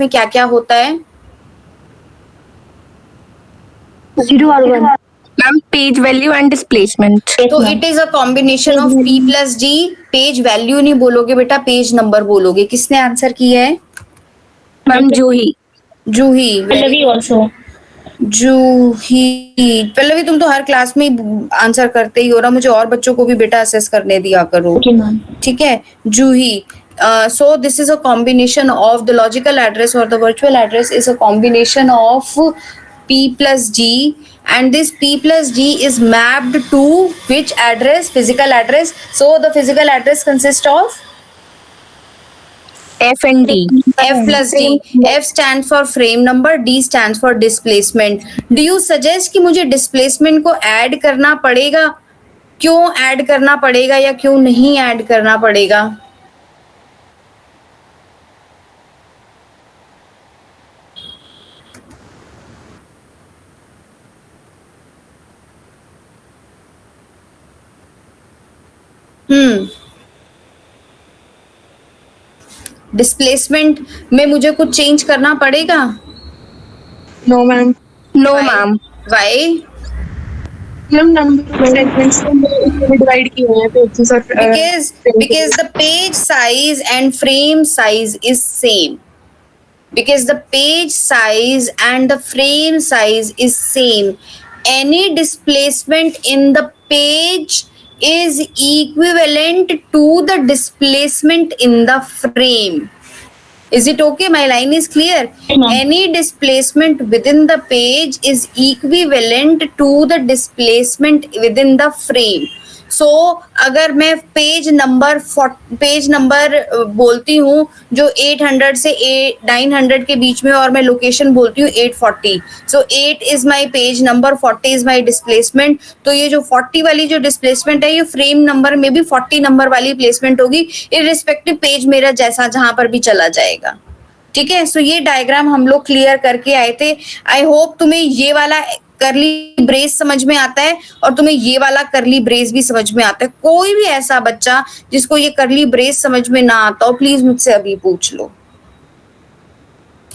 में क्या क्या होता है? 0 और 1. Ma'am page value and displacement. तो it is a combination of P plus D. Page value नहीं बोलोगे बेटा, पेज नंबर बोलोगे. किसने आंसर किया है? मैम जूही. जूही. पल्लवी also. जूही. पल्लवी तुम तो हर क्लास में आंसर करते ही हो ना, मुझे और बच्चों को भी बेटा असेस करने दिया करो. Okay ma'am. ठीक है. जूही. So this is a combination of the logical address or the virtual address is a combination of P plus D, and this P plus D is mapped to which address? Physical address. So the physical address consists of F and D. F plus D. F stands for frame number, D stands for displacement. Do you suggest कि मुझे displacement को add करना पड़ेगा? क्यों add करना पड़ेगा या क्यों नहीं add करना पड़ेगा? डिस्प्लेसमेंट में मुझे कुछ चेंज करना पड़ेगा? No ma'am. No ma'am. Why? Ma'am number segments में डिवाइड किए हैं पेजेस और Because the page size and frame size is same. Because the page size and the frame size is same. Any displacement in the page is equivalent to the displacement in the frame. Is it okay? My line is clear. ma'am. Any displacement within the page is equivalent to the displacement within the frame. So अगर मैं page number बोलती हूँ जो 800 से 900 के बीच में, और मैं लोकेशन बोलती हूँ 840. So 8 is my page number, 40 is my displacement. तो ये जो 40 वाली जो डिस्प्लेसमेंट है, ये फ्रेम नंबर में भी 40 नंबर वाली प्लेसमेंट होगी, इररिस्पेक्टिव पेज मेरा जैसा जहां पर भी चला जाएगा. ठीक है. सो ये डायग्राम हम लोग क्लियर करके आए थे. आई होप तुम्हें ये वाला करली ब्रेस समझ में आता है और तुम्हें ये वाला करली ब्रेस भी समझ में आता है. कोई भी ऐसा बच्चा जिसको ये करली ब्रेस समझ में ना आता हो, प्लीज मुझसे अभी पूछ लो.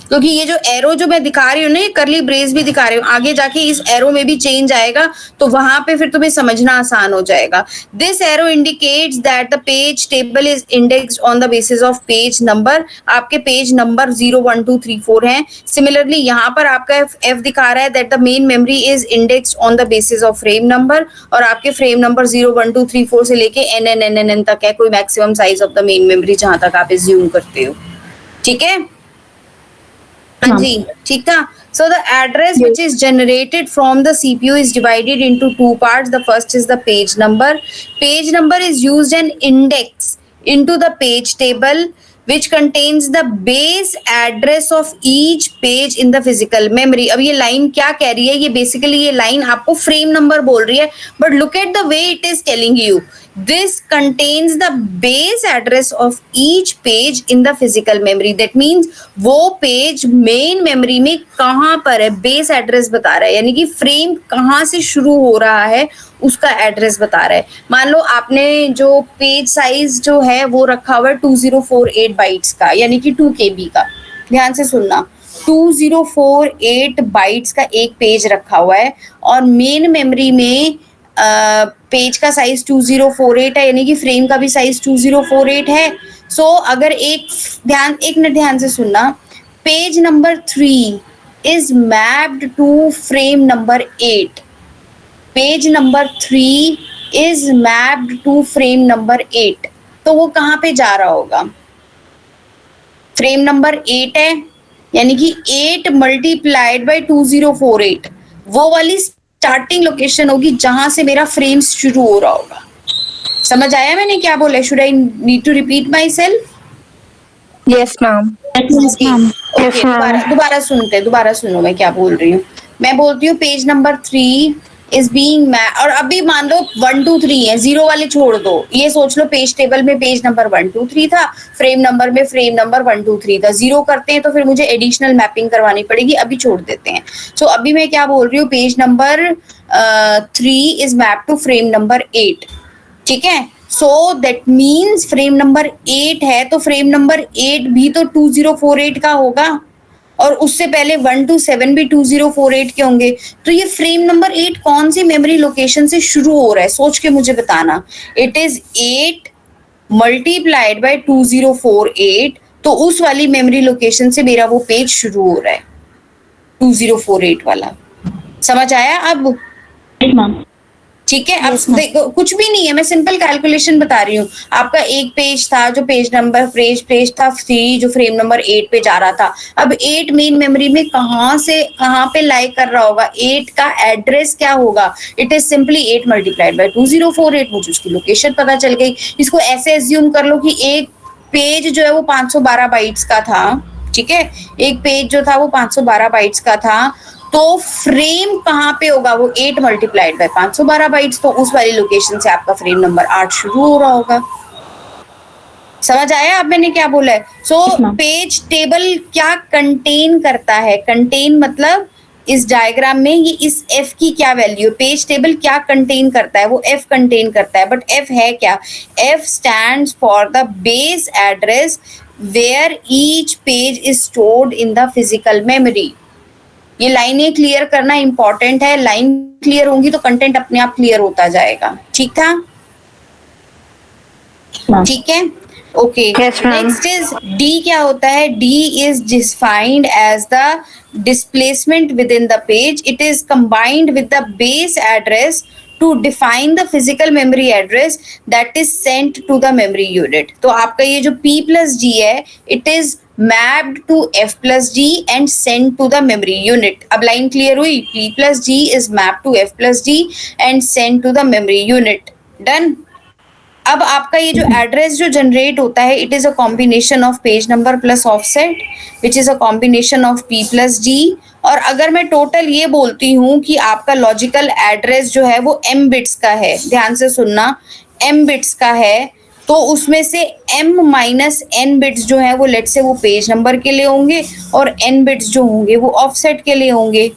क्योंकि ये जो एरो जो मैं दिखा रही हूँ ना, ये करली ब्रेस भी दिखा रही हूँ, आगे जाके इस एरो में भी चेंज आएगा, तो वहां पे फिर तुम्हें समझना आसान हो जाएगा. This arrow indicates that the page table is indexed on the basis of page number. आपके पेज नंबर 0 1 2 3 4 हैं. सिमिलरली यहाँ पर आपका F दिखा रहा है that the main memory is indexed on the basis of frame number, और आपके फ्रेम नंबर 0 1 2 3 4 से लेके n तक है, कोई maximum size of the main memory जहां तक आप एज्यूम करते हो. ठीक है. हाँ जी, ठीक था. So the address which is generated from the CPU is divided into two parts. The first is the page number. Page number is used an index into the page table which contains the base address of each page in the physical memory. अब ये line क्या कह रही है? ये basically ये line आपको frame number बोल रही है, but look at the way it is telling you. This contains the base address of each page in the physical memory. That means वो पेज मेन मेमोरी में कहाँ पर है, बेस एड्रेस बता रहा है, यानी कि फ्रेम कहाँ से शुरू हो रहा है उसका एड्रेस बता रहा है. मान लो आपने जो पेज साइज जो है वो रखा हुआ है 2048 बाइट्स का, यानी कि 2 KB का. ध्यान से सुनना, 2048 बाइट्स का एक पेज रखा हुआ है, और मेन मेमोरी में पेज का साइज 2048 है, यानी कि फ्रेम का भी साइज 2048 है. सो अगर एक मिनट ध्यान से सुनना, page number 3 is mapped to frame number 8. Page number 3 is mapped to frame number 8. तो वो कहाँ पे जा रहा होगा? फ्रेम नंबर 8 है, यानी कि 8 मल्टीप्लाइड बाय 2048, वो वाली स्टार्टिंग लोकेशन होगी जहां से मेरा फ्रेम शुरू हो रहा होगा. समझ आया मैंने क्या बोला? Should I need to repeat myself? Yes ma'am. दोबारा सुनो मैं क्या बोल रही हूँ. मैं बोलती हूँ page number 3 is being map, और अभी मान लो 1 2 3 है, 0 वाले छोड़ दो. ये सोच लो पेज टेबल में पेज नंबर 1 2 3 था, फ्रेम नंबर में फ्रेम नंबर 1 2 3 था. 0 करते हैं तो फिर मुझे एडिशनल मैपिंग करवानी पड़ेगी, अभी छोड़ देते हैं. सो अभी मैं क्या बोल रही हूँ, page number 3 is map to frame number 8. ठीक है. So that means frame number 8 है, तो फ्रेम नंबर 8 भी तो 2048 का होगा. और उससे पहले 1 to 7 भी 2048 के होंगे। तो ये फ्रेम नंबर 8 कौन सी मेमोरी लोकेशन से शुरू हो रहा है, सोच के मुझे बताना। इट इज 8 मल्टीप्लाइड बाय 2048, तो उस वाली मेमोरी लोकेशन से मेरा वो पेज शुरू हो रहा है, 2048 वाला। समझ आया अब? मैम। ठीक है। अब देखो कुछ भी नहीं है, मैं सिंपल कैलकुलेशन बता रही हूँ। आपका एक पेज था जो पेज था 3 जो फ्रेम नंबर 8 पे जा रहा था। अब 8 मेन मेमोरी में कहाँ पे लाई कर रहा होगा, 8 का एड्रेस क्या होगा? It is simply 8 multiplied by 2048। मुझे उसकी लोकेशन पता चल गई। इसको ऐसे एज्यूम कर लो कि एक पेज जो है वो 512 बाइट्स का था, ठीक है, एक पेज जो था वो 512 बाइट्स का था, तो फ्रेम कहाँ पे होगा? वो 8 मल्टीप्लाइड बाय 512 बाइट्स, तो उस वाली लोकेशन से आपका फ्रेम नंबर 8 शुरू हो रहा होगा। समझ आया अब मैंने क्या बोला है? सो पेज टेबल क्या कंटेन करता है? कंटेन मतलब इस डायग्राम में ये इस f की क्या वैल्यू, पेज टेबल क्या कंटेन करता है? वो f कंटेन करता है, बट f है क्या? f stands for the base address where each page is stored in the physical memory. ये लाइनें क्लियर करना इंपॉर्टेंट है। लाइन क्लियर होंगी तो कंटेंट अपने आप क्लियर होता जाएगा। ठीक था? ठीक है, okay. Yes, ma'am. Next is D. क्या होता है? D is defined as the displacement within the page. It is combined with the base address to define the physical memory address that is sent to the memory unit। तो आपका ये जो P plus D है, it is mapped to F plus D and sent to the memory unit। अब line clear हुई? P plus D is mapped to F plus D and sent to the memory unit। Done. अब आपका ये जो address जो generate होता है, it is a combination of page number plus offset which is a combination of P plus D। और अगर मैं टोटल ये बोलती हूँ कि आपका लॉजिकल एड्रेस जो है वो m बिट्स का है, ध्यान से सुनना, m बिट्स का है, तो उसमें से m माइनस n बिट्स जो है वो लेट से वो पेज नंबर के लिए होंगे और n बिट्स जो होंगे वो ऑफसेट के लिए होंगे।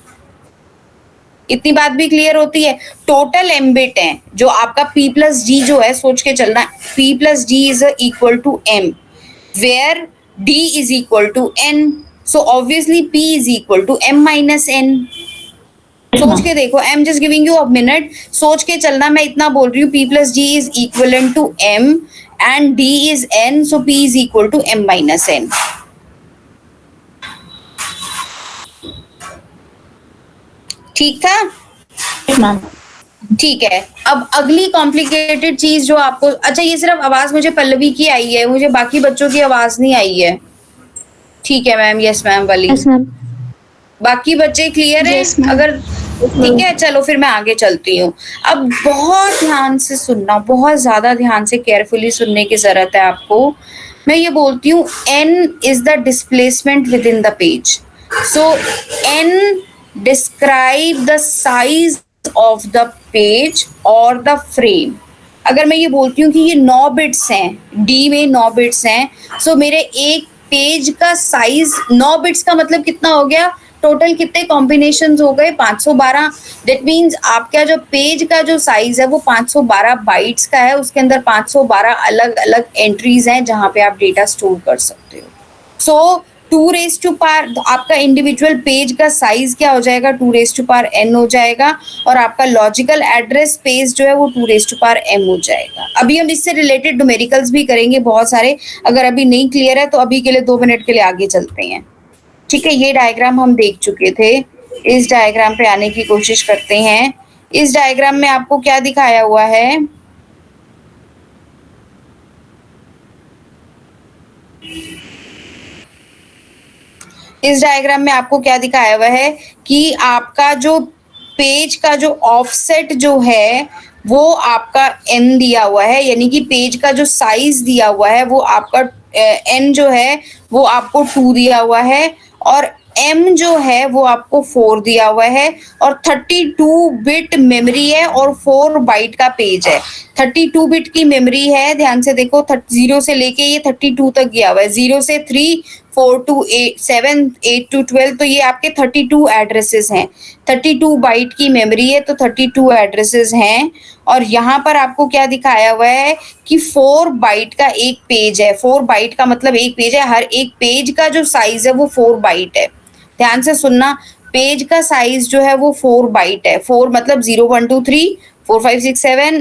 इतनी बात भी क्लियर होती है? टोटल m बिट है जो आपका P plus D जो है, सोच के चलना, P plus D is equal to m where D is equal to n। So obviously P is equal to m minus n। सोच के देखो, I'm just giving you a minute, सोच के चलना। मैं इतना बोल रही हूँ, P plus D is equivalent to m and D is n, so P is equal to m minus n। ठीक था? ठीक है। अब अगली कॉम्प्लिकेटेड चीज जो आपको, अच्छा ये सिर्फ आवाज मुझे पल्लवी की आई है, मुझे बाकी बच्चों की आवाज नहीं आई है। ठीक है मैम, यस मैम वाली। Yes ma'am. बाकी बच्चे क्लियर है? Yes, ma'am. अगर ठीक है, चलो फिर मैं आगे चलती हूँ। अब बहुत ध्यान से सुनना, बहुत ज्यादा ध्यान से केयरफुली सुनने की जरूरत है आपको। मैं ये बोलती हूँ n is the displacement within the page. So n describe the size of the page और द फ्रेम। अगर मैं ये बोलती हूँ कि ये 9 बिट्स हैं, D में 9 बिट्स हैं, सो मेरे एक पेज का साइज 9 बिट्स का मतलब कितना हो गया? टोटल कितने कॉम्बिनेशंस हो गए? 512। दैट मीन्स आपका जो पेज का जो साइज है वो 512 बाइट्स का है। उसके अंदर 512 अलग अलग एंट्रीज हैं जहां पे आप डेटा स्टोर कर सकते हो। सो 2 raised to power आपका इंडिविजुअल पेज का साइज क्या हो जाएगा? 2 raised to power n हो जाएगा, और आपका लॉजिकल एड्रेस स्पेस जो है वो 2 raised to power m हो जाएगा। अभी हम इससे रिलेटेड न्यूमेरिकल्स भी करेंगे बहुत सारे। अगर अभी नहीं क्लियर है तो अभी के लिए 2 मिनट के लिए आगे चलते हैं। ठीक है, ये डायग्राम हम देख चुके थे। इस डायग्राम पे आने की कोशिश करते हैं। इस डायग्राम में आपको क्या दिखाया हुआ है? इस डायग्राम में आपको क्या दिखाया हुआ है कि आपका जो पेज का जो ऑफसेट जो है वो आपका n दिया हुआ है, यानी कि पेज का जो साइज दिया हुआ है वो आपका n जो है वो आपको 2 दिया हुआ है, और m जो है वो आपको 4 दिया हुआ है, और 32 बिट मेमोरी है और 4 बाइट का पेज है। 32 बिट की मेमोरी है, ध्यान से देखो, 0 से लेके ये 32 तक गया हुआ है, 0 से 3, 4 to 8, 7, 8 to 12, तो ये आपके 32 एड्रेसेस हैं। 32 बाइट की मेमोरी है तो 32 एड्रेसेस हैं। और यहाँ पर आपको क्या दिखाया हुआ है कि 4 बाइट का एक पेज है। 4 बाइट का मतलब एक पेज है, हर एक पेज का जो साइज है वो 4 बाइट है। ध्यान से सुनना, पेज का साइज जो है वो 4 बाइट है। 4 मतलब 0 1 2 3 4 5 6 7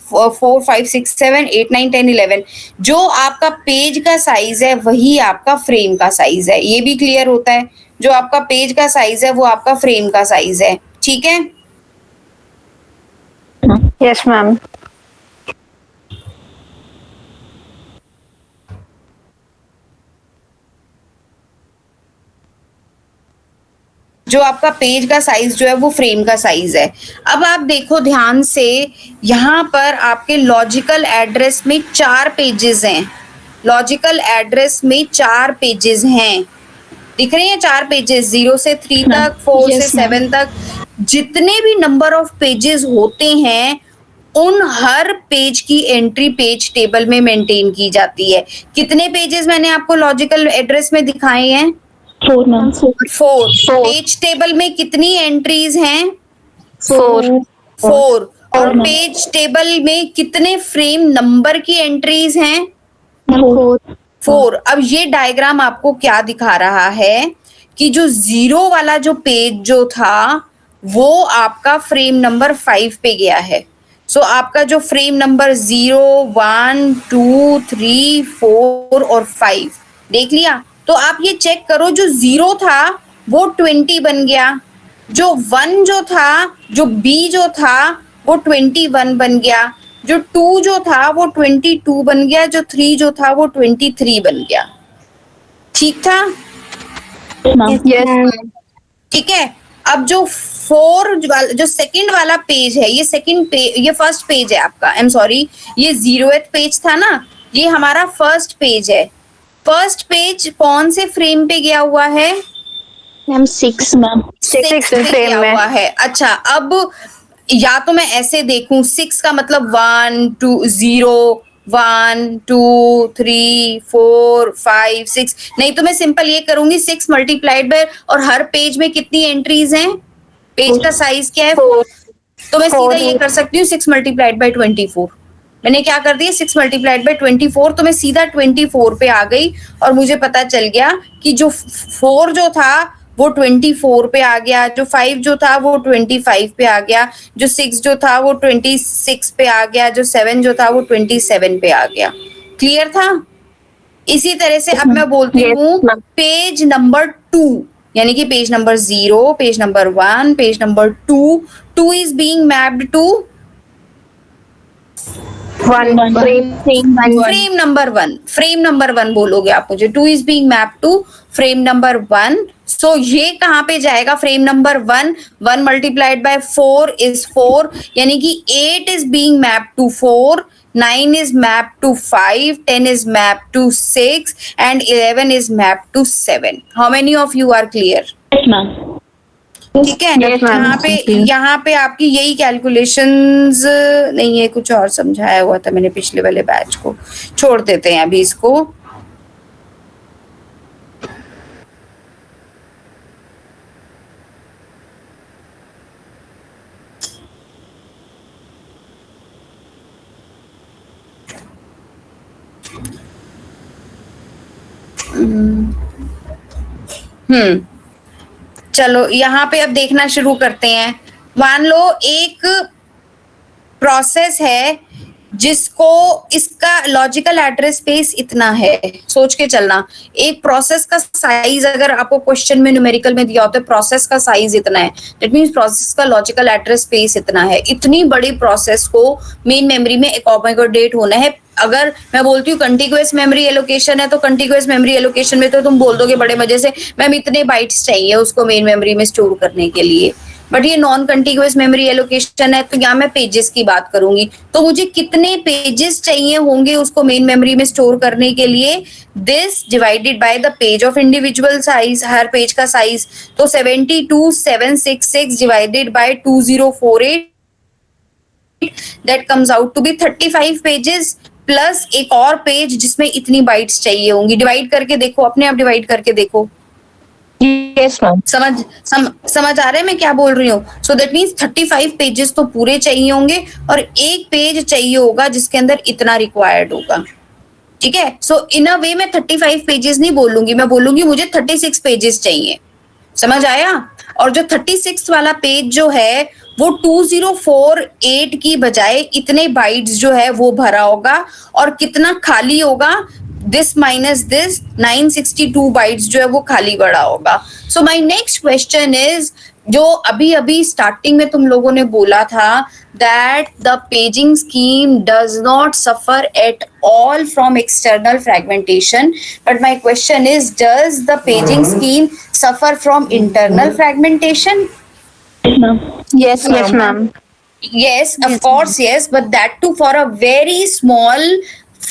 4 5 6 7 8 9 10 11। जो आपका पेज का साइज है वही आपका फ्रेम का साइज है। ये भी क्लियर होता है, जो आपका पेज का साइज है वो आपका फ्रेम का साइज है। ठीक है, Yes, ma'am. जो आपका पेज का साइज जो है वो फ्रेम का साइज है। अब आप देखो ध्यान से, यहाँ पर आपके लॉजिकल एड्रेस में 4 पेजेस हैं। लॉजिकल एड्रेस में 4 पेजेस हैं, दिख रहे हैं 4 पेजेस, 0 से 3 तक, 4 से 7 तक। जितने भी नंबर ऑफ पेजेस होते हैं उन हर पेज की एंट्री पेज टेबल में मेंटेन की जाती है। कितने पेजेस मैंने आपको लॉजिकल एड्रेस में दिखाए हैं? 4 मैम। 4। पेज टेबल में कितनी एंट्रीज हैं? 4. 4। और पेज टेबल में कितने फ्रेम नंबर की एंट्रीज हैं? 4। अब ये डायग्राम आपको क्या दिखा रहा है कि जो 0 वाला जो पेज जो था वो आपका फ्रेम नंबर 5 पे गया है। सो आपका जो फ्रेम नंबर 0 1 2 3 4 और 5 देख लिया। तो आप ये चेक करो, जो 0 था वो 20 बन गया, जो 1 जो था, जो B जो था वो 21 बन गया, जो 2 जो था वो 22 बन गया, जो 3 जो था वो 23 बन गया। ठीक था? Yes, ma'am. ठीक है। अब जो 4 वाला जो सेकंड वाला पेज है, ये सेकंड पेज, ये फर्स्ट पेज है आपका, आई एम सॉरी, ये 0th पेज था ना, ये हमारा फर्स्ट पेज है। फर्स्ट पेज कौन से फ्रेम पे गया हुआ है? Ma'am 6 ma'am. 6 पे फ्रेम गया में। हुआ है। अच्छा, अब या तो मैं ऐसे देखूं, 6 का मतलब 1 2 0 1 2 3 4 5 6, नहीं तो मैं सिंपल ये करूंगी 6 मल्टीप्लाइड बाय, और हर पेज में कितनी एंट्रीज हैं? पेज का साइज क्या है? 4। तो मैं सीधा ये कर सकती हूँ 6 मल्टीप्लाइड बाय 24। मैंने क्या कर दिया, 6 मल्टीप्लाइड बाय 24, तो मैं सीधा 24 पे आ गई और मुझे पता चल गया कि जो 4 जो था वो 24 पे आ गया, जो 5 जो था वो 25 पे आ गया, जो 6 जो था वो 26 पे आ गया, जो 7 जो था वो 27 पे आ गया। क्लियर था? इसी तरह से अब मैं बोलती Yes, हूँ ma'am. पेज नंबर 2, यानी कि page number 0, page number 1, page number 2 is being mapped to One. Frame number 1। Frame number 1 बोलोगे आप मुझे, 2 is being map to frame number 1। So ये कहाँ पे जाएगा? Frame number 1, 1 multiplied by 4 is 4, यानी कि 8 is being map to 4, 9 is mapped to 5, 10 is mapped to 6, and 11 is mapped to 7. How many of you are clear? Yes ma'am. ठीक है। Yes, ma'am. यहाँ पे आपकी यही कैलकुलेशंस नहीं है, कुछ और समझाया हुआ था मैंने पिछले वाले बैच को, छोड़ देते हैं अभी इसको। चलो यहाँ पे अब देखना शुरू करते हैं। मान लो एक प्रोसेस है जिसको, इसका लॉजिकल एड्रेस स्पेस इतना है, सोच के चलना। एक प्रोसेस का साइज अगर आपको क्वेश्चन में न्यूमेरिकल में दिया होता है प्रोसेस का साइज इतना है, दैट मींस प्रोसेस का लॉजिकल एड्रेस स्पेस इतना है। इतनी बड़ी प्रोसेस को मेन मेमोरी में एकोमोडेट होना है। अगर मैं बोलती हूँ कंटिग्यूअस मेमोरी एलोकेशन है, तो कंटिग्यूअस मेमोरी एलोकेशन में तो तुम बोल दोगे बड़े मजे से, मैम इतने बाइट्स चाहिए उसको मेन मेमोरी में स्टोर करने के लिए। बट ये नॉन कंटिग्यूअस मेमोरी एलोकेशन है, तो यहाँ मैं पेजेस की बात करूंगी। तो मुझे कितने पेजेस चाहिए होंगे उसको मेन मेमोरी में स्टोर करने के लिए? This divided by the page of individual size, हर पेज का साइज। तो 72766 divided by 2048, that comes out to be 35 pages plus एक और पेज जिसमें इतनी बाइट्स चाहिए होंगी। डिवाइड करके देखो, अपने आप डिवाइड करके देखो। Yes, ma'am. समझ आ रहा है मैं क्या बोल रही हूँ? सो दैट मीन्स 35 पेजेस तो पूरे चाहिए होंगे और एक पेज चाहिए होगा जिसके अंदर इतना रिक्वायर्ड होगा। ठीक है। सो इन अ वे मैं 35 पेजेस नहीं बोलूंगी, मैं बोलूंगी मुझे 36 पेजेस चाहिए। समझ आया? और जो 36 वाला पेज जो है वो 2048 की बजाय इतने बाइट्स जो है वो भरा होगा, और कितना खाली होगा, दिस माइनस दिस 962 बाइट्स जो है वो खाली पड़ा होगा. So my next question is, जो अभी अभी स्टार्टिंग में तुम लोगों ने बोला था that the paging scheme does not suffer at all from external fragmentation, but my question is, does the paging scheme suffer from internal fragmentation? Yes, ma'am. Yes, of course, yes, but that too for a very small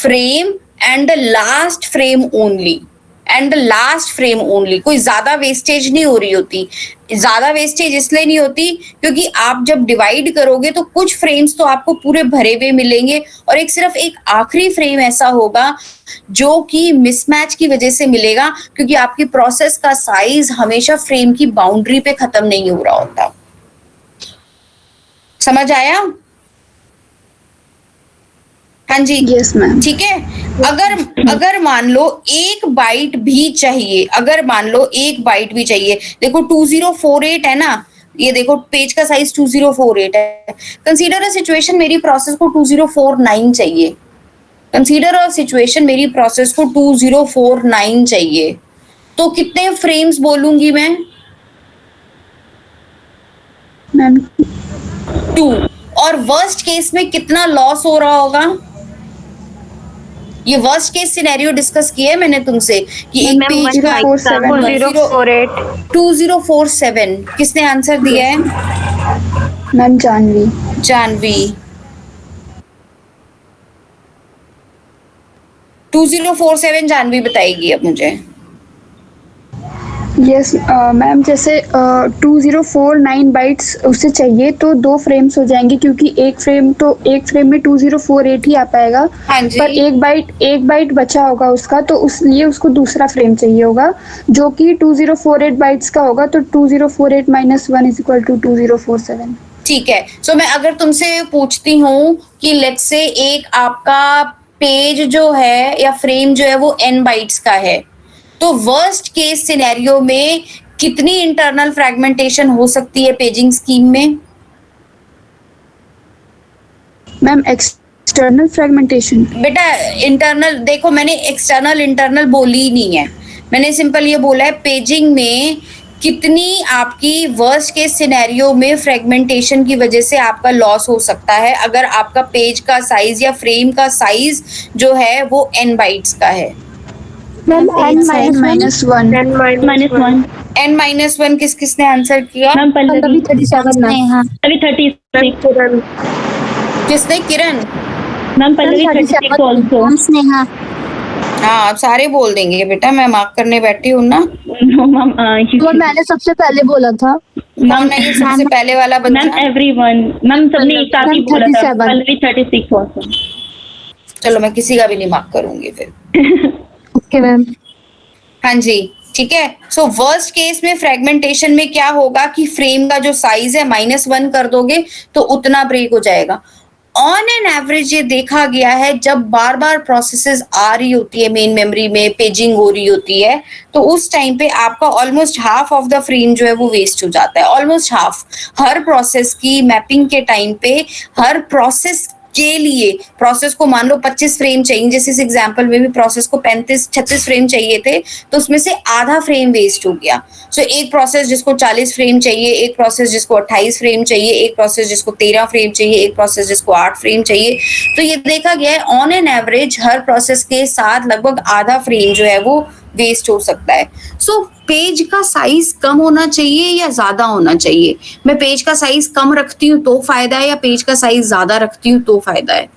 frame and the last frame only. And the last frame only. कोई ज्यादा wastage नहीं हो रही होती. ज्यादा wastage इसलिए नहीं होती क्योंकि आप जब डिवाइड करोगे तो कुछ फ्रेम्स तो आपको पूरे भरे हुए मिलेंगे, और एक सिर्फ एक आखिरी फ्रेम ऐसा होगा जो कि मिसमैच की वजह से मिलेगा, क्योंकि आपकी प्रोसेस का साइज हमेशा फ्रेम की बाउंड्री पे खत्म नहीं हो रहा होता. समझ आया? हाँ जी. Yes ma'am. ठीक है. अगर मान लो एक बाइट भी चाहिए, अगर मान लो एक बाइट भी चाहिए, देखो 2048 है ना, ये देखो पेज का साइज 2048 है. कंसीडर अ सिचुएशन मेरी प्रोसेस को 2049 चाहिए. कंसीडर अ सिचुएशन मेरी प्रोसेस को 2049 चाहिए, तो कितने फ्रेम्स बोलूंगी मैं? मैम 2. और वर्स्ट केस में कितना लॉस हो रहा होगा? ये वर्स्ट केस सिनेरियो डिस्कस किया है मैंने तुमसे कि एक पेज का 2047. किसने आंसर दिया है? मैम जानवी. जानवी. 2047 जानवी बताएगी अब मुझे. यस मैम, जैसे 2049 बाइट्स उसे चाहिए तो 2 फ्रेम्स हो जाएंगे, क्योंकि एक फ्रेम में 2048 ही आ पाएगा. हाँ जी. पर एक बाइट बचा होगा उसका, तो उसलिए उसको दूसरा फ्रेम चाहिए होगा जो कि 2048 बाइट्स का होगा. तो 2048 माइनस 1 इज इक्वल टू 2047. ठीक है. सो मैं अगर तुमसे पूछती हूँ कि लेट्स से एक आपका पेज जो है या फ्रेम जो है वो n बाइट्स का है, तो वर्स्ट केस सिनेरियो में कितनी इंटरनल फ्रैगमेंटेशन हो सकती है पेजिंग स्कीम में? Ma'am external fragmentation. बेटा इंटरनल देखो, मैंने एक्सटर्नल इंटरनल बोली ही नहीं है, मैंने सिंपल ये बोला है पेजिंग में कितनी आपकी वर्स्ट केस सिनेरियो में फ्रेगमेंटेशन की वजह से आपका लॉस हो सकता है अगर आपका पेज का साइज या फ्रेम का साइज जो है वो n बाइट्स का है. Ma'am n minus 1. n-1 किसने आंसर किया? Ma'am Pallavi 37 ma'am. पल्लवी 36. किसने? किरण. Ma'am Pallavi 36 also. स्नेहा. हाँ आप सारे बोल देंगे बेटा, मैं मार्क करने बैठी हूँ ना. नो मैम वो मैंने सबसे पहले बोला था. कौन है ये सबसे पहले वाला मैम बच्चा? एवरीवन. मैम सबने एक साथ ही बोला था. 37. पल्लवी 36 आल्सो. चलो मैं किसी का भी नहीं मार्क करूंगी फिर. Okay ma'am. हाँ जी. ठीक है. सो वर्स्ट केस में फ्रेगमेंटेशन में क्या होगा कि फ्रेम का जो साइज है -1 कर दोगे तो उतना ब्रेक हो जाएगा. ऑन एन एवरेज ये देखा गया है जब बार बार प्रोसेसेस आ रही होती है मेन मेमोरी में, पेजिंग हो रही होती है, तो उस टाइम पे आपका almost half of the frame जो है वो वेस्ट हो जाता है. Almost half. हर प्रोसेस की मैपिंग के टाइम पे हर प्रोसेस के लिए, प्रोसेस को मान लो 25 फ्रेम चाहिए, जैसे इस एग्जांपल में भी प्रोसेस को 35-36 फ्रेम चाहिए थे, तो उसमें से आधा फ्रेम वेस्ट हो गया. सो एक प्रोसेस जिसको 40 फ्रेम चाहिए, एक प्रोसेस जिसको 28 फ्रेम चाहिए, एक प्रोसेस जिसको 13 फ्रेम चाहिए, एक प्रोसेस जिसको 8 फ्रेम चाहिए, तो ये देखा गया है on an average her process के साथ लगभग आधा फ्रेम जो है वो वेस्ट हो सकता है. सो पेज का साइज कम होना चाहिए या ज्यादा होना चाहिए? मैं पेज का साइज कम रखती हूँ तो फायदा है या पेज का साइज ज्यादा रखती हूँ तो फायदा है?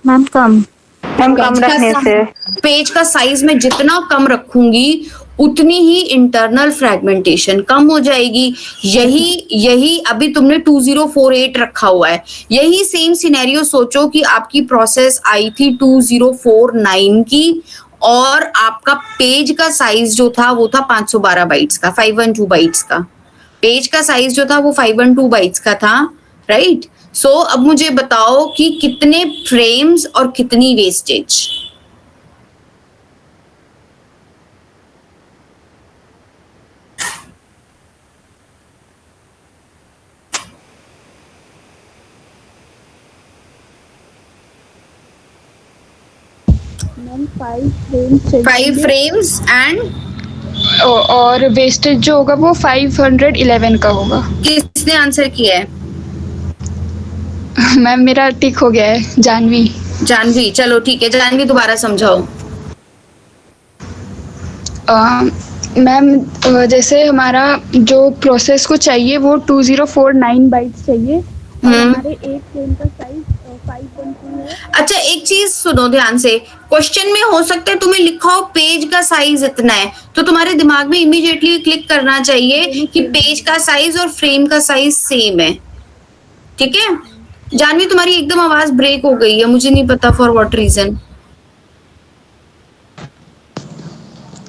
मैम कम. कम रखने से. पेज का साइज में जितना कम रखूंगी उतनी ही इंटरनल फ्रैगमेंटेशन कम हो जाएगी. यही अभी तुमने 2048 रखा हुआ है. यही सेम सिनेरियो सोचो कि आपकी प्रोसेस आई थी 2049 की और आपका पेज का साइज जो था वो था 512 बाइट्स का, 512 बाइट्स का. पेज का साइज जो था वो 512 बाइट्स का था, राइट? सो अब मुझे बताओ कि कितने फ्रेम्स और कितनी वेस्टेज? मैम 5 फ्रेम्स चाहिए 5 frames and और वेस्टेज जो होगा वो 511 का होगा। किसने आंसर किया है? मैम मेरा टिक हो गया है, जानवी। जानवी, चलो ठीक है, जानवी दोबारा समझाओ। मैम जैसे हमारा जो प्रोसेस को चाहिए वो 2049 बाइट्स चाहिए और हमारे एक फ्रेम का साइज 512 है। अच्छा, एक चीज सुनो ध्यान से, क्वेश्चन में हो सकता है तुम्हें लिखा हो पेज का साइज इतना है, तो तुम्हारे दिमाग में इमीडिएटली क्लिक करना चाहिए कि पेज का साइज और फ्रेम का साइज सेम है। ठीक है जानवी, तुम्हारी एकदम आवाज ब्रेक हो गई है, मुझे नहीं पता for what reason.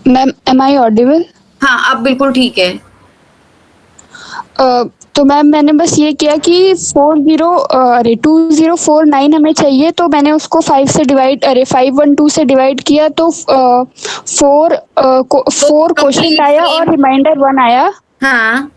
Ma'am am I audible? हाँ, अब बिल्कुल ठीक है। तो मैम मैंने बस ये किया कि 2049 हमें चाहिए, तो मैंने उसको 512 से डिवाइड किया, तो 4 क्वोशिएंट आया और रिमाइंडर 1 आया। हाँ,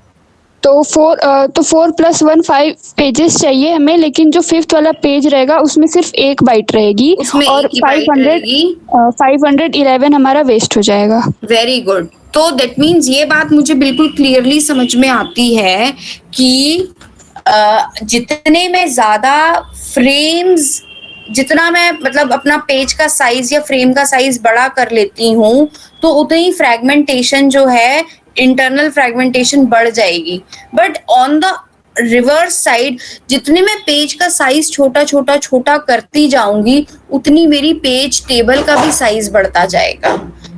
तो 4 + 1 5 पेजेस चाहिए हमें, लेकिन जो 5th वाला पेज रहेगा उसमें सिर्फ एक बाइट रहेगी उसमें और एक ही बाइट रहेगी। 511 हमारा वेस्ट हो जाएगा। Very good. तो दैट मीन्स ये बात मुझे बिल्कुल क्लियरली समझ में आती है कि जितने में ज्यादा फ्रेम्स, जितना मैं मतलब अपना पेज का साइज या फ्रेम का साइज बड़ा कर लेती हूँ, तो उतनी फ्रैगमेंटेशन जो है, इंटरनल फ्रैगमेंटेशन बढ़ जाएगी। But on the reverse side, जितने मैं पेज का साइज छोटा छोटा छोटा करती जाऊंगी, उतनी मेरी पेज टेबल का भी साइज बढ़ता जाएगा।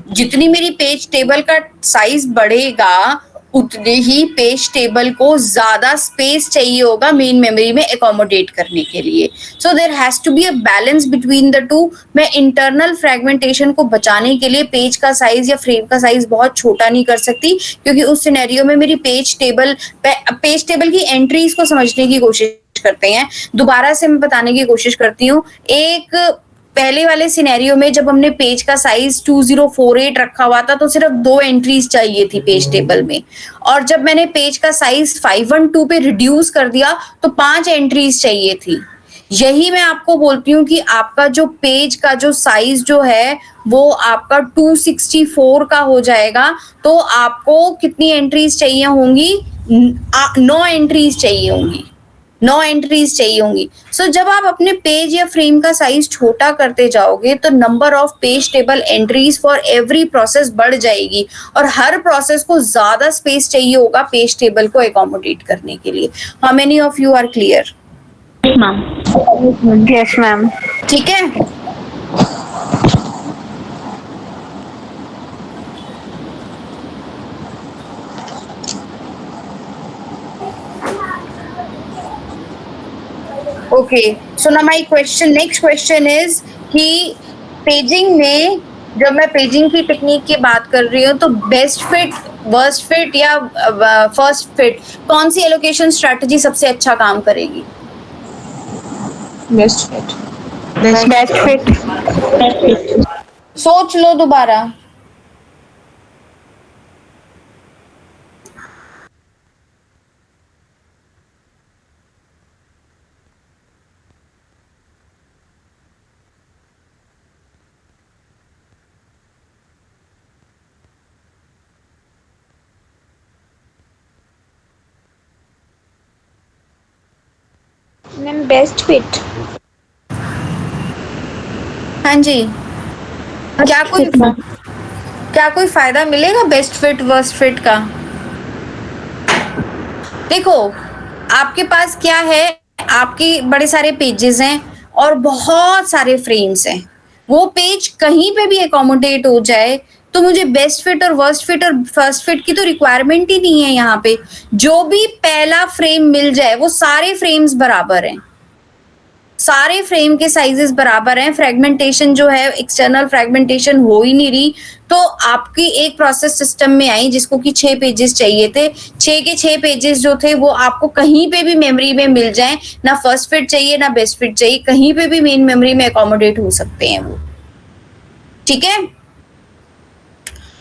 जितनी मेरी पेज टेबल का साइज बढ़ेगा, उतने ही पेज टेबल को ज्यादा स्पेस चाहिए होगा मेन मेमोरी में एकोमोडेट करने के लिए। So there has to be a balance between the two. मैं इंटरनल फ्रैगमेंटेशन को बचाने के लिए पेज का साइज या फ्रेम का साइज बहुत छोटा नहीं कर सकती, क्योंकि उस सिनेरियो में मेरी पेज टेबल की एंट्रीज को समझने की कोशिश करते हैं। दोबारा से मैं बताने की कोशिश करती हूँ। एक पहले वाले सिनेरियो में जब हमने पेज का साइज 2048 रखा हुआ था, तो सिर्फ 2 एंट्रीज चाहिए थी पेज टेबल में, और जब मैंने पेज का साइज 512 पे रिड्यूस कर दिया तो 5 एंट्रीज चाहिए थी। यही मैं आपको बोलती हूँ कि आपका जो पेज का जो साइज जो है वो आपका 264 का हो जाएगा, तो आपको कितनी एंट्रीज चाहिए होंगी? 9 एंट्रीज चाहिए होंगी। 9 एंट्रीज चाहिए होंगी। सो जब आप अपने पेज या फ्रेम का साइज छोटा करते जाओगे, तो number of page table entries for every process बढ़ जाएगी, और हर प्रोसेस को ज्यादा स्पेस चाहिए होगा पेज टेबल को एकोमोडेट करने के लिए। How many of you are clear? Ma'am. Yes ma'am. ठीक है, okay. So now my question, next question is कि पेजिंग में, जब मैं पेजिंग की टेक्निक की बात कर रही हूँ, तो बेस्ट फिट, वर्स्ट फिट या फर्स्ट फिट, कौन सी एलोकेशन स्ट्रेटजी सबसे अच्छा काम करेगी? Best fit. सोच लो दोबारा। Ma'am best fit. हाँ जी, क्या कोई फायदा मिलेगा बेस्ट फिट वर्स्ट फिट का? देखो, आपके पास क्या है, आपके बड़े सारे पेजेस हैं और बहुत सारे फ्रेम्स हैं। वो पेज कहीं पे भी एकोमोडेट हो जाए, तो मुझे बेस्ट फिट और वर्स्ट फिट और फर्स्ट फिट की तो रिक्वायरमेंट ही नहीं है। यहाँ पे जो भी पहला फ्रेम मिल जाए, वो सारे फ्रेम्स बराबर हैं, सारे फ्रेम के साइजेस बराबर हैं, फ्रेगमेंटेशन जो है, एक्सटर्नल फ्रेगमेंटेशन हो ही नहीं रही। तो आपकी एक प्रोसेस सिस्टम में आई जिसको कि 6 पेजेस चाहिए थे, 6 के 6 पेजेस जो थे वो आपको कहीं पे भी मेमोरी में मिल जाएं, ना फर्स्ट फिट चाहिए ना बेस्ट फिट चाहिए, कहीं पे भी मेन मेमोरी में एकोमोडेट हो सकते हैं वो। ठीक है,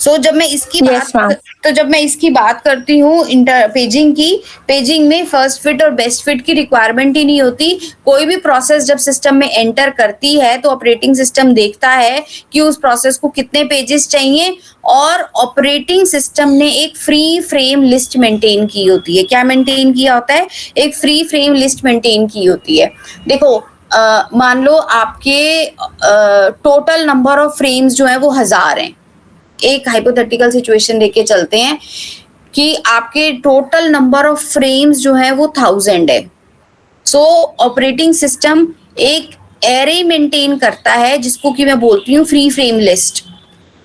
सो जब मैं इसकी Yes, ma'am. जब मैं इसकी बात करती हूँ इंटर पेजिंग की, पेजिंग में फर्स्ट फिट और बेस्ट फिट की रिक्वायरमेंट ही नहीं होती। कोई भी प्रोसेस जब सिस्टम में एंटर करती है तो ऑपरेटिंग सिस्टम देखता है कि उस प्रोसेस को कितने पेजेस चाहिए, और ऑपरेटिंग सिस्टम ने एक फ्री फ्रेम लिस्ट मेंटेन की होती है। क्या मेंटेन किया होता है? एक फ्री फ्रेम लिस्ट मेंटेन की होती है। देखो मान लो आपके टोटल नंबर ऑफ फ्रेम्स जो है वो 1000 हैं। एक हाइपोथेटिकल सिचुएशन लेके चलते हैं कि आपके टोटल नंबर ऑफ फ्रेम्स जो है वो 1000 है। सो ऑपरेटिंग सिस्टम एक एरे मेंटेन करता है जिसको कि मैं बोलती हूँ फ्री फ्रेम लिस्ट,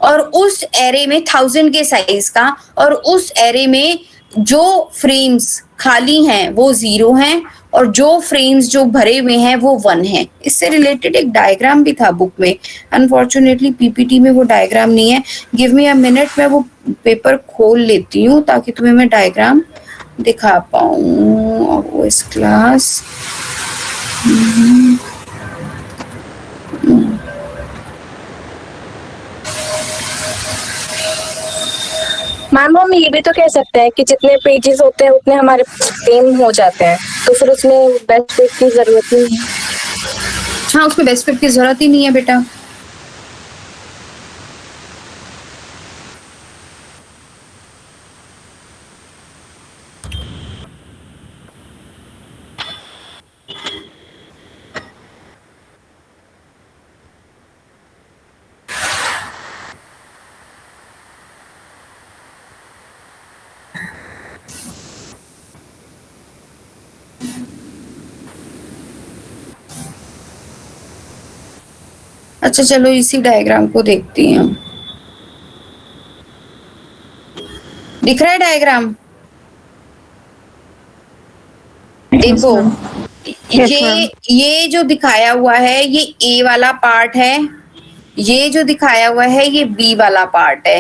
और उस एरे में 1000 के साइज का, और उस एरे में जो फ्रेम्स खाली हैं वो 0 हैं, और जो फ्रेम्स जो भरे हुए हैं वो 1 है। इससे रिलेटेड एक डायग्राम भी था बुक में, अनफॉर्चुनेटली पीपीटी में वो डायग्राम नहीं है। गिव मी अ मिनट, मैं वो पेपर खोल लेती हूँ ताकि तुम्हें मैं डायग्राम दिखा पाऊँ। वो इस क्लास मैम हम ये भी तो कह सकते हैं कि जितने पेजेस होते हैं उतने हमारे सेम हो जाते हैं, तो फिर उसमें बेस्ट फिट की जरूरत नहीं है। हाँ, उसमें बेस्ट फिट की जरूरत ही नहीं है बेटा। अच्छा चलो इसी डायग्राम को देखती हैं। दिख रहा है डायग्राम? देखो ये जो दिखाया हुआ है ये ए वाला पार्ट है, ये जो दिखाया हुआ है ये बी वाला पार्ट है।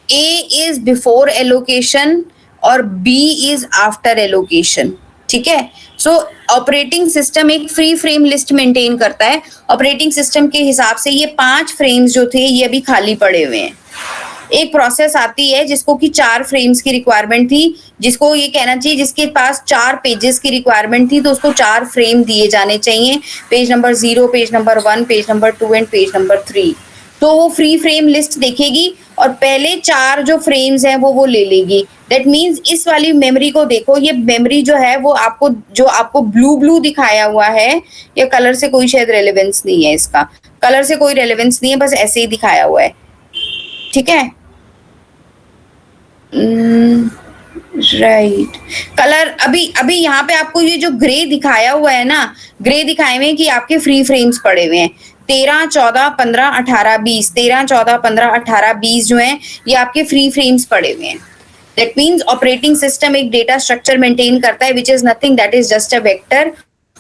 ए इज बिफोर एलोकेशन और बी इज आफ्टर एलोकेशन। ठीक है। सो ऑपरेटिंग सिस्टम एक फ्री फ्रेम लिस्ट मेंटेन करता है। ऑपरेटिंग सिस्टम के हिसाब से ये 5 फ्रेम्स जो थे ये अभी खाली पड़े हुए हैं। एक प्रोसेस आती है जिसको कि 4 फ्रेम्स की रिक्वायरमेंट थी, जिसको ये कहना चाहिए जिसके पास 4 पेजेस की रिक्वायरमेंट थी तो उसको 4 फ्रेम दिए जाने चाहिए, page number 0, page number 1, page number 2 and page number 3। तो वो फ्री फ्रेम लिस्ट देखेगी और पहले 4 जो फ्रेम्स हैं वो ले लेगी। दैट मीन्स इस वाली मेमोरी को देखो, ये मेमोरी जो है वो आपको ब्लू दिखाया हुआ है, या कलर से कोई शायद रेलेवेंस नहीं है, इसका कलर से कोई रेलेवेंस नहीं है, बस ऐसे ही दिखाया हुआ है। ठीक है, राइट। कलर अभी यहाँ पे आपको ये जो ग्रे दिखाया हुआ है ना, ग्रे दिखाए हुए हैं कि आपके फ्री फ्रेम्स पड़े हुए हैं 13, 14, 15, 18, 20। 13, 14, 15, 18, 20 जो हैं ये आपके फ्री फ्रेम्स पड़े हुए हैं। दैट मीन्स ऑपरेटिंग सिस्टम एक डेटा स्ट्रक्चर मेंटेन करता है which is nothing that is just a vector,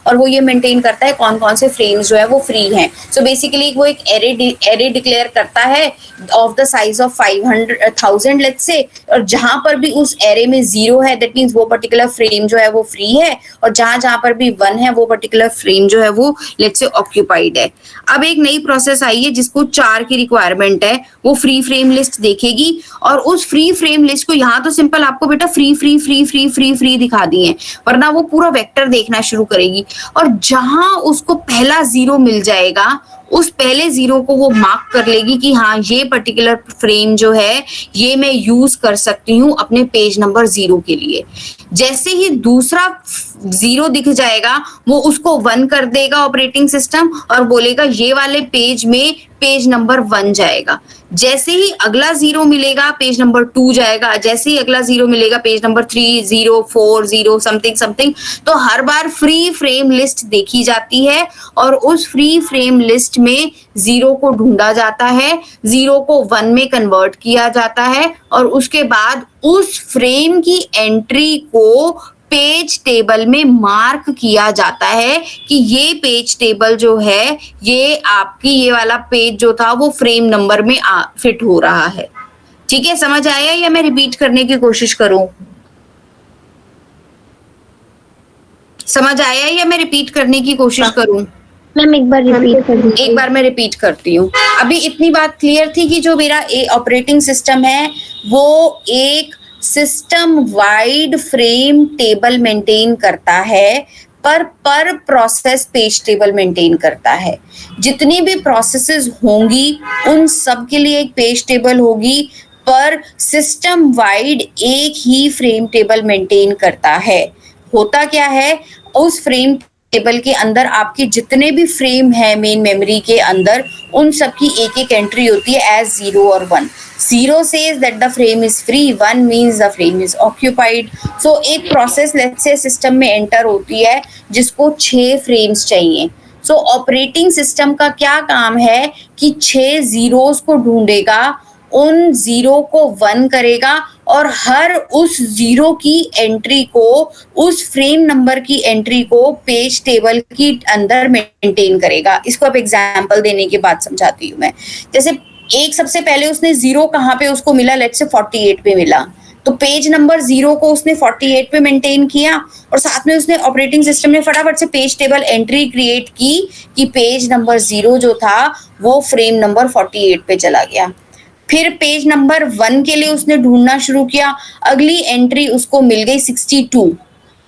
और वो ये मेंटेन करता है कौन कौन से फ्रेम्स जो है वो फ्री हैं। सो बेसिकली वो एक एरे डिक्लेयर करता है of the size of 500,000 let's say, और जहां पर भी उस एरे में 0 है दैट मीन्स वो पर्टिकुलर फ्रेम जो है वो फ्री है, और जहां जहां पर भी 1 है वो पर्टिकुलर फ्रेम जो है वो लेट्स से ऑक्यूपाइड है। अब एक नई प्रोसेस आई है जिसको 4 की रिक्वायरमेंट है, वो फ्री फ्रेम लिस्ट देखेगी, और उस फ्री फ्रेम लिस्ट को यहाँ तो सिंपल आपको बेटा फ्री दिखा दिए, वरना वो पूरा वेक्टर देखना शुरू करेगी, और जहां उसको पहला 0 मिल जाएगा उस पहले 0 को वो मार्क कर लेगी कि हाँ ये पर्टिकुलर फ्रेम जो है ये मैं यूज कर सकती हूँ अपने पेज नंबर 0 के लिए। जैसे ही दूसरा 0 दिख जाएगा वो उसको 1 कर देगा ऑपरेटिंग सिस्टम, और बोलेगा ये वाले पेज में पेज नंबर 1 जाएगा। जैसे ही अगला 0 मिलेगा पेज नंबर 2 जाएगा, जैसे ही अगला 0 मिलेगा पेज नंबर 3, 0, 4, 0 समथिंग। तो हर बार फ्री फ्रेम लिस्ट देखी जाती है, और उस फ्री फ्रेम लिस्ट में 0 को ढूंढा जाता है, 0 को 1 में कन्वर्ट किया जाता है, और उसके बाद उस फ्रेम की एंट्री को पेज टेबल में मार्क किया जाता है कि ये पेज टेबल जो है ये आपकी ये वाला पेज जो था वो फ्रेम नंबर में फिट हो रहा है। ठीक है, समझ आया या मैं रिपीट करने की कोशिश करूं? समझ आया या मैं रिपीट करने की कोशिश करूं? मैम एक बार रिपीट कर दीजिए। एक बार मैं रिपीट करती हूँ। अभी इतनी बात क्लियर थी कि जो मेरा ऑपरेटिंग सिस्टम है वो एक system wide frame table maintain करता है, पर प्रोसेस पेज टेबल मेंटेन करता है। जितनी भी प्रोसेसेस होंगी उन सब के लिए एक पेज टेबल होगी, पर सिस्टम वाइड एक ही फ्रेम टेबल मेंटेन करता है। होता क्या है, उस फ्रेम टेबल के अंदर आपके जितने भी फ्रेम है मेन मेमोरी के अंदर, उन सब की एक एक एंट्री होती है एज 0 और 1। 0 says that the frame is free, 1 means the frame is occupied. So एक प्रोसेस लेट्स से सिस्टम में एंटर होती है जिसको 6 फ्रेम्स चाहिए। सो ऑपरेटिंग सिस्टम का क्या काम है कि 6 जीरोस को ढूंढेगा, उन 0 को 1 करेगा और हर उस 0 की एंट्री को, उस फ्रेम नंबर की एंट्री को पेज टेबल की अंदर मेंटेन करेगा। इसको अब एग्जांपल देने के बाद समझाती हूँ मैं। जैसे एक सबसे पहले उसने 0 कहाँ पे उसको मिला, लेट्स से 48 पे मिला, तो पेज नंबर 0 को उसने 48 पे मेंटेन किया और साथ में उसने ऑपरेटिंग सिस्टम ने फटाफट से पेज टेबल एंट्री क्रिएट की कि पेज नंबर 0 जो था वो फ्रेम नंबर 48 पे चला गया। फिर पेज नंबर 1 के लिए उसने ढूंढना शुरू किया, अगली एंट्री उसको मिल गई 62।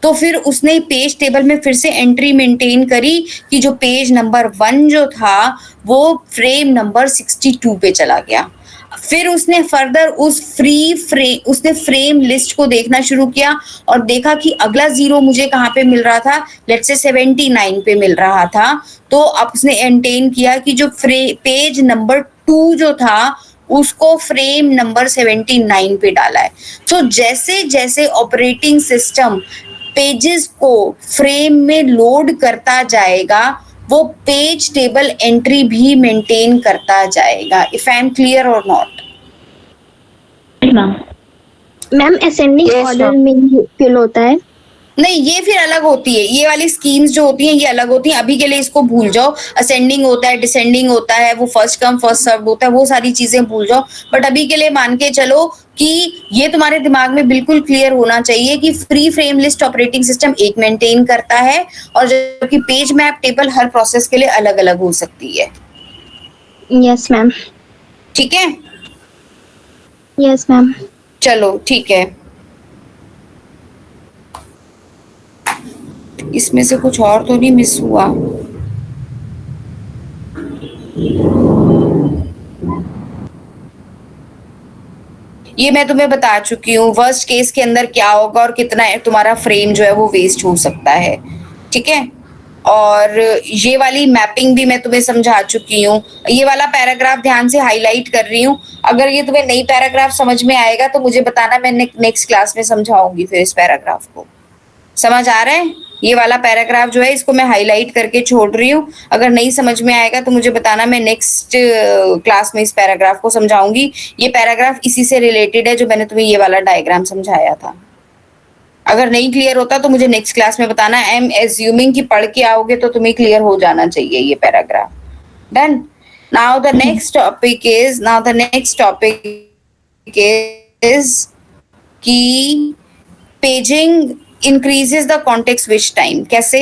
तो फिर उसने पेज टेबल में फिर से एंट्री मेंटेन करी कि जो पेज नंबर 1 जो था वो फ्रेम नंबर 62 पे चला गया। फिर उसने फर्दर उस उसने फ्रेम लिस्ट को देखना शुरू किया और देखा कि अगला 0 मुझे कहाँ पे मिल रहा था, लेट्स से 79 पे मिल रहा था। तो अब उसने मेंटेन किया कि जो पेज नंबर 2 जो था उसको फ्रेम नंबर 79 पे डाला है। तो जैसे जैसे ऑपरेटिंग सिस्टम पेजेस को फ्रेम में लोड करता जाएगा वो पेज टेबल एंट्री भी मेंटेन करता जाएगा। इफ आई एम क्लियर और not? Ma'am ma'am ascending Yes, order ma'am. में फिल होता है। नहीं, ये फिर अलग होती है। ये वाली स्कीम्स जो होती हैं ये अलग होती हैं। अभी के लिए इसको भूल जाओ। असेंडिंग होता है, डिसेंडिंग होता है, वो फर्स्ट कम फर्स्ट सर्व होता है, वो सारी चीजें भूल जाओ। बट अभी के लिए मान के चलो कि ये तुम्हारे दिमाग में बिल्कुल क्लियर होना चाहिए कि free frame list operating system एक मेंटेन करता है और जबकि पेज मैप टेबल हर प्रोसेस के लिए अलग अलग हो सकती है। Yes ma'am. ठीक है, यस मैम। चलो ठीक है। इसमें से कुछ और तो नहीं मिस हुआ? ये मैं तुम्हें बता चुकी हूँ वर्स्ट केस के अंदर क्या होगा और कितना तुम्हारा फ्रेम जो है वो वेस्ट हो सकता है। ठीक है, और ये वाली मैपिंग भी मैं तुम्हें समझा चुकी हूँ। ये वाला पैराग्राफ ध्यान से हाईलाइट कर रही हूँ। अगर ये तुम्हें नई पैराग्राफ समझ में आएगा तो मुझे बताना, मैं नेक्स्ट क्लास में समझाऊंगी फिर इस पैराग्राफ को। समझ आ रहा है? ये वाला पैराग्राफ जो है इसको मैं हाईलाइट करके छोड़ रही हूँ। अगर नहीं समझ में आएगा तो मुझे बताना, मैं नेक्स्ट क्लास में इस पैराग्राफ को समझाऊंगी। ये पैराग्राफ इसी से रिलेटेड है जो मैंने तुम्हें ये वाला डायग्राम समझाया था। अगर नहीं क्लियर होता तो मुझे नेक्स्ट क्लास में बताना। आई एम एज्यूमिंग कि पढ़ के आओगे तो तुम्हें क्लियर हो जाना चाहिए ये paragraph. Done. Now the next topic is कि paging increases the context switch time। कैसे?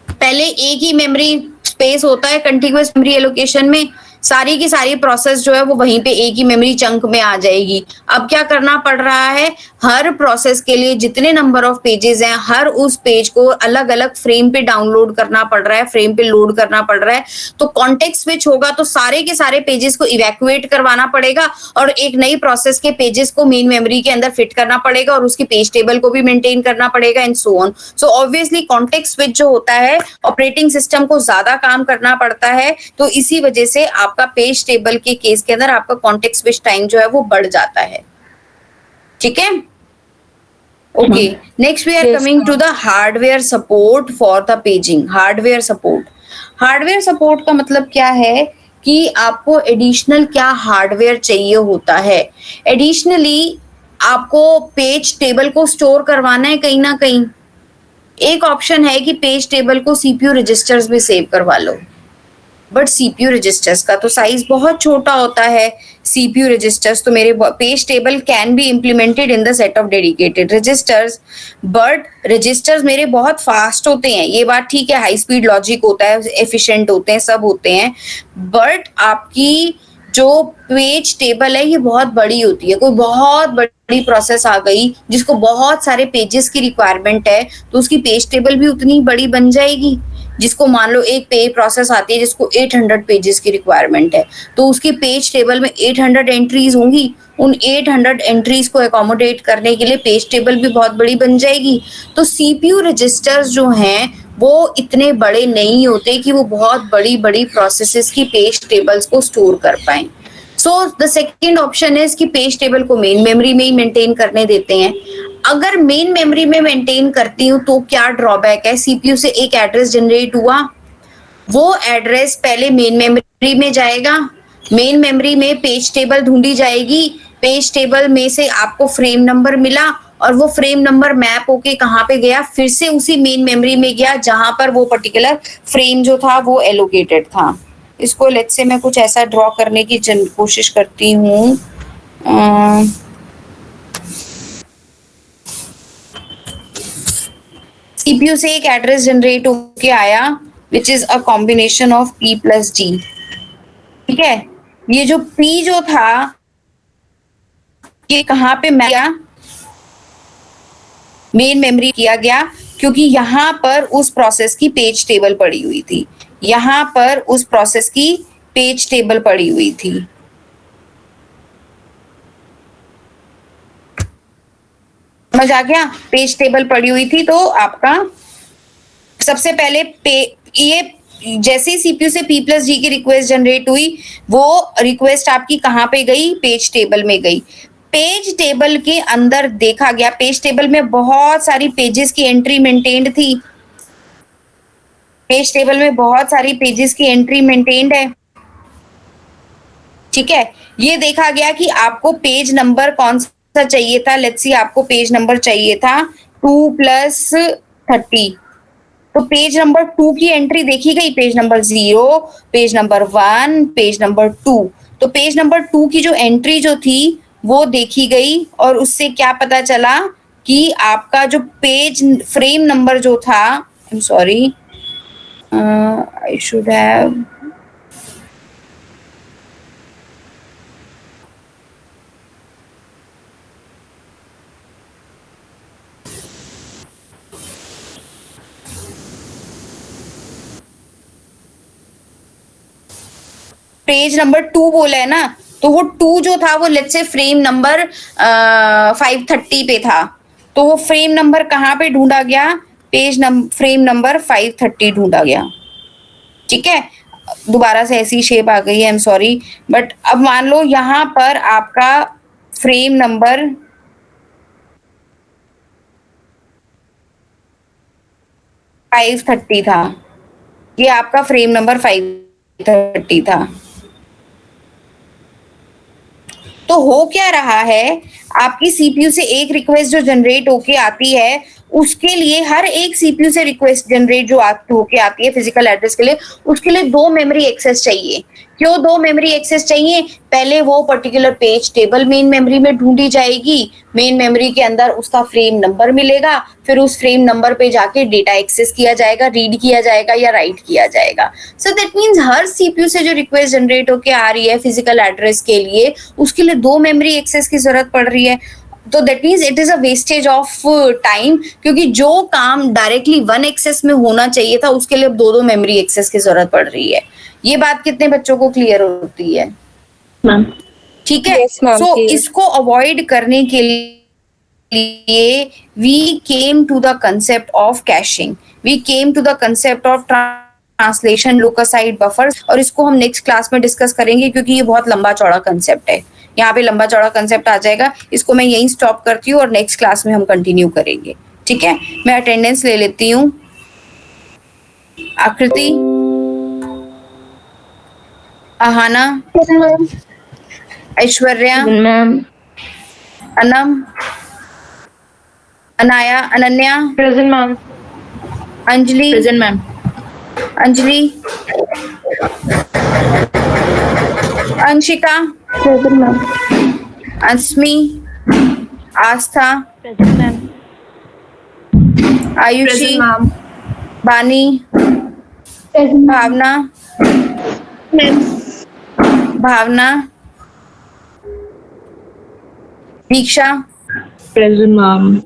पहले एक ही मेमोरी स्पेस होता है कंटिन्यूअस मेमोरी एलोकेशन में, सारी की सारी प्रोसेस जो है वो वहीं पे एक ही मेमोरी चंक में आ जाएगी। अब क्या करना पड़ रहा है, हर प्रोसेस के लिए जितने नंबर ऑफ पेजेस हैं हर उस पेज को अलग अलग फ्रेम पे डाउनलोड करना पड़ रहा है, फ्रेम पे लोड करना पड़ रहा है। तो कॉन्टेक्स्ट स्विच होगा तो सारे के सारे पेजेस को इवैक्यूएट करवाना पड़ेगा और एक नई प्रोसेस के पेजेस को मेन मेमोरी के अंदर फिट करना पड़ेगा और उसकी पेज टेबल को भी मेंटेन करना पड़ेगा and so on. So obviously context switch जो होता है ऑपरेटिंग सिस्टम को ज्यादा काम करना पड़ता है, तो इसी वजह से आपका पेज टेबल के केस के अंदर आपका कॉन्टेक्स्ट स्विच टाइम जो है वो बढ़ जाता है। ठीक है, okay. Next we are coming to the hardware support for the paging. Hardware support का मतलब क्या है कि आपको एडिशनल क्या हार्डवेयर चाहिए होता है। एडिशनली आपको पेज टेबल को स्टोर करवाना है कहीं ना कहीं, एक ऑप्शन है कि पेज टेबल को सीपीयू रजिस्टर्स में सेव करवा लो, बट सीपीयू रजिस्टर्स का तो साइज बहुत छोटा होता है। सीपीयू रजिस्टर्स तो मेरे page table can be implemented in the set of dedicated registers, but registers मेरे बहुत फास्ट होते हैं, ये बात ठीक है, हाई स्पीड लॉजिक होता है, एफिशिएंट होते हैं, सब होते हैं, बट आपकी जो पेज टेबल है ये बहुत बड़ी होती है। कोई बहुत बड़ी प्रोसेस आ गई जिसको बहुत सारे पेजेस की रिक्वायरमेंट है, तो उसकी पेज टेबल भी उतनी बड़ी बन जाएगी। जिसको मान लो एक पे प्रोसेस आती है जिसको 800 पेजेस की रिक्वायरमेंट है, तो उसकी पेज टेबल में 800 एंट्रीज होंगी, उन 800 एंट्रीज को एकोमोडेट करने के लिए पेज टेबल भी बहुत बड़ी बन जाएगी। तो सीपीयू रजिस्टर्स जो हैं वो इतने बड़े नहीं होते कि वो बहुत बड़ी बड़ी प्रोसेसेस की पेज टेबल्स को स्टोर कर पाए। सो द सेकेंड ऑप्शन है कि पेज टेबल को मेन मेमोरी में ही मेंटेन करने देते हैं। अगर मेन मेमोरी में मेंटेन करती हूँ तो क्या ड्रॉबैक है, सीपीयू से एक एड्रेस जनरेट हुआ, वो एड्रेस पहले मेन मेमोरी में जाएगा, मेन मेमोरी में पेज टेबल ढूंढी जाएगी, पेज टेबल में से आपको फ्रेम नंबर मिला और वो फ्रेम नंबर मैप होके कहाँ पे गया, फिर से उसी मेन मेमोरी में गया जहां पर वो पर्टिकुलर फ्रेम जो था वो एलोकेटेड था। इसको लेट्स से मैं कुछ ऐसा ड्रॉ करने की कोशिश करती हूँ। सीपीयू से एक एड्रेस जनरेट होके आया which is a combination of P plus G, ठीक है। ये जो P जो था ये कहाँ पे मेन मेमोरी किया गया, क्योंकि यहाँ पर उस प्रोसेस की पेज टेबल पड़ी हुई थी, यहाँ पर उस प्रोसेस की पेज टेबल पड़ी हुई थी। समझ आ गया, पेज टेबल पड़ी हुई थी। तो आपका सबसे पहले ये जैसे ही सीपीयू से P प्लस G की रिक्वेस्ट जनरेट हुई, वो रिक्वेस्ट आपकी कहाँ पे गई, पेज टेबल में गई। पेज टेबल के अंदर देखा गया, पेज टेबल में बहुत सारी पेजेस की एंट्री मेंटेन्ड थी, पेज टेबल में बहुत सारी पेजेस की एंट्री मेंटेन्ड है, ठीक है। ये देखा गया कि आपको पेज नंबर कौन सा चाहिए था, लेट्स सी आपको पेज नंबर चाहिए था 2 + 30, तो पेज नंबर 2 की एंट्री देखी गई, page number 0, page number 1, page number 2। तो पेज नंबर 2 की जो एंट्री जो थी वो देखी गई और उससे क्या पता चला कि आपका जो पेज फ्रेम नंबर जो था, I am sorry, I should have page number 2 बोला है ना, तो वो 2 जो था वो लेट्स से फ्रेम नंबर 530 पे था, तो वो फ्रेम नंबर कहाँ पे ढूंढा गया, फ्रेम नंबर 530 ढूंढा गया, ठीक है। दोबारा से ऐसी शेप आ गई है, आई एम सॉरी, बट अब मान लो यहाँ पर आपका फ्रेम नंबर 530 था, ये आपका फ्रेम नंबर 530 था। तो हो क्या रहा है, आपकी सीपीयू से एक रिक्वेस्ट जो जनरेट होके आती है, उसके लिए हर एक सीपीयू से रिक्वेस्ट जनरेट जो होके आती है फिजिकल एड्रेस के लिए, उसके लिए 2 मेमोरी एक्सेस चाहिए। क्यों 2 मेमोरी एक्सेस चाहिए, पहले वो particular page table main memory में ढूंढी जाएगी, मेन मेमोरी के अंदर उसका फ्रेम नंबर मिलेगा, फिर उस फ्रेम नंबर पे जाके डेटा एक्सेस किया जाएगा, रीड किया जाएगा या राइट किया जाएगा। सो दैट मीन्स हर सीपीयू से जो रिक्वेस्ट जनरेट होके आ रही है फिजिकल एड्रेस के लिए, उसके लिए 2 मेमोरी एक्सेस की जरूरत पड़ रही है। तो that means it is a wastage of time, क्योंकि जो काम डायरेक्टली 1 एक्सेस में होना चाहिए था उसके लिए अब 2 मेमोरी एक्सेस की जरूरत पड़ रही है। ये बात कितने बच्चों को क्लियर होती है, मैम? ठीक है। Yes, ma'am, so clear. इसको अवॉइड करने के लिए we came to the concept of caching, we came to the concept of translation lookaside buffers, और इसको हम नेक्स्ट क्लास में डिस्कस करेंगे क्योंकि ये बहुत लंबा चौड़ा कंसेप्ट है, यहाँ पे लंबा चौड़ा कंसेप्ट आ जाएगा। इसको मैं यहीं स्टॉप करती हूँ और नेक्स्ट क्लास में हम कंटिन्यू करेंगे, ठीक है। मैं अटेंडेंस ले लेती हूँ। Akriti, Aahana, Aishwarya, ma'am? Anam, Anaya, Ananya, present ma'am? Anjali, present ma'am. Anjali, Anshika, present ma'am. Asmi, Aastha, present ma'am. Ayushi, ma'am. Bani, present Bhavna, ma'am. Bhavna, Diksha, present ma'am.